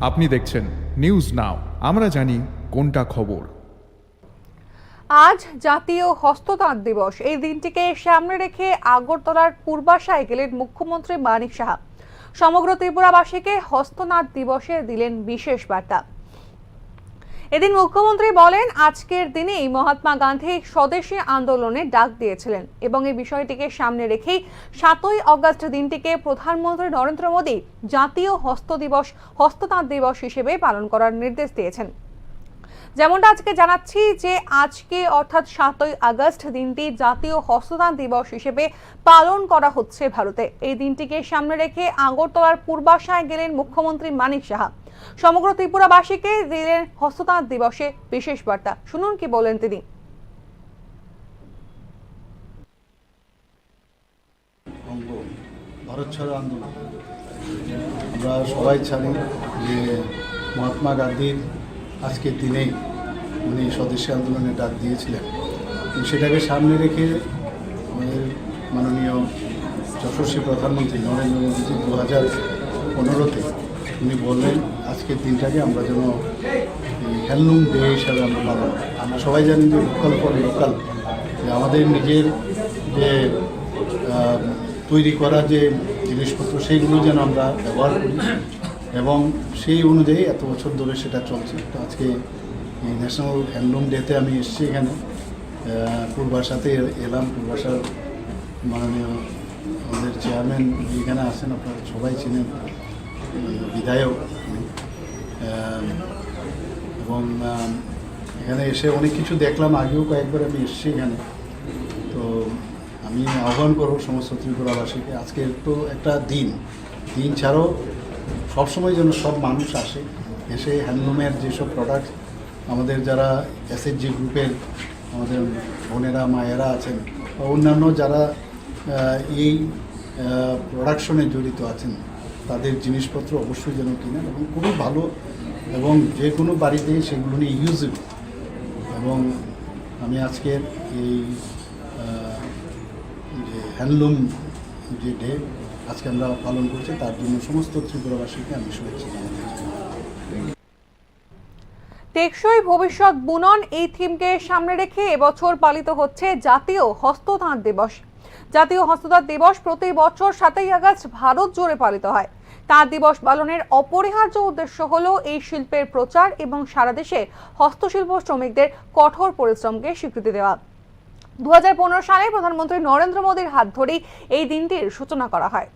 আপনি দেখছেন news now, আমরা জানি কোনটা খবর। আজ জাতীয় হস্ততাঁত দিবস। এই দিনটিকে সামনে রেখে আগরতলার পূর্বাশায় গেলেন মুখ্যমন্ত্রী মানিক সাহা। সমগ্র ত্রিপুরাবাসীকে হস্ততাঁত দিবসে দিলেন বিশেষ বার্তা। এদিন মুখ্যমন্ত্রী বলেন, আজকের দিনেই মহাত্মা গান্ধী স্বদেশী আন্দোলনের ডাক দিয়েছিলেন এবং এই বিষয়টিকে সামনে রেখেই 7ই আগস্ট দিনটিকে প্রধানমন্ত্রী নরেন্দ্র মোদী জাতীয় হস্ততাঁত দিবস হিসেবে পালন করার নির্দেশ দিয়েছেন। যেমনটা আজকে জানাচ্ছি যে আজকে অর্থাৎ 7ই আগস্ট দিনটি জাতীয় হস্ততাঁত দিবস হিসেবে পালন করা হচ্ছে ভারতে। এই দিনটিকে সামনে রেখে আগরতলার পূর্বাশায় গেলেন মুখ্যমন্ত্রী মানিক সাহা। সমগ্র ত্রিপুরাবাসীকে দিলেন হস্ততাঁত দিবসে বিশেষ বার্তা। শুনুন কি বলেন তিনি। ভারত ছাড়ো আন্দোলন আমরা সবাই জানি যে মহাত্মা গান্ধীর আজকের দিনেই উনি স্বদেশী আন্দোলনের ডাক দিয়েছিলেন। সেটাকে সামনে রেখে আমাদের মাননীয় যশস্বী প্রধানমন্ত্রী নরেন্দ্র মোদীজি 2015-তে উনি বললেন আজকের দিনটাকে আমরা যেন হ্যান্ডলুম ডে হিসাবে আমরা পালন। আমরা সবাই জানি যে লোকাল ফর লোকাল, যে আমাদের নিজের যে তৈরি করা যে জিনিসপত্র সেইগুলো যেন আমরা ব্যবহার করি এবং সেই অনুযায়ী এত বছর ধরে সেটা চলছে। তো আজকে এই ন্যাশনাল হ্যান্ডলুম ডেতে আমি এসেছি এখানে পূর্বাশাতে এলাম। পূর্বাশার মাননীয় আমাদের চেয়ারম্যান এখানে আসেন, আপনারা সবাই চিনেন, বিধায়ক, এবং এখানে এসে অনেক কিছু দেখলাম। আগেও কয়েকবার আমি এসেছি এখানে। তো আমি আহ্বান করব সমস্ত ত্রিপুরাবাসীকে, আজকের তো একটা দিন ছাড়াও সবসময় যেন সব মানুষ এসে হ্যান্ডলুমের যেসব প্রোডাক্ট আমাদের যারা এসএইচজি গ্রুপের আমাদের বোনেরা মায়েরা আছেন বা অন্যান্য যারা এই প্রোডাকশনে জড়িত আছেন তাদের জিনিসপত্র অবশ্যই যেন কিনেন এবং খুবই ভালো এবং যে কোনো বাড়িতেই সেগুলো নিয়ে ইউজেবল। এবং আমি আজকের এই যে হ্যান্ডলুম যে ডে আজকে আমরা পালন করছি তার জন্য সমস্ত ত্রিপুরাবাসীকে আমি শুভেচ্ছা জানাতে চাই। টেকসই ভবিষ্যৎ বুনন এই থিমকে সামনে রেখে এবছর পালিত হচ্ছে জাতীয় হস্ততাঁত দিবস। জাতীয় হস্ততাঁত দিবস প্রতি বছর 7ই আগস্ট ভারত জুড়ে পালিত হয়। তাঁত দিবস পালনের অপরিহার্য উদ্দেশ্য হলো এই শিল্পের প্রচার এবং সারা দেশে হস্তশিল্প শ্রমিকদের কঠোর পরিশ্রমকে স্বীকৃতি দেওয়া। 2015 সালে প্রধানমন্ত্রী নরেন্দ্র মোদীর হাত ধরেই এই দিনটির সূচনা করা হয়।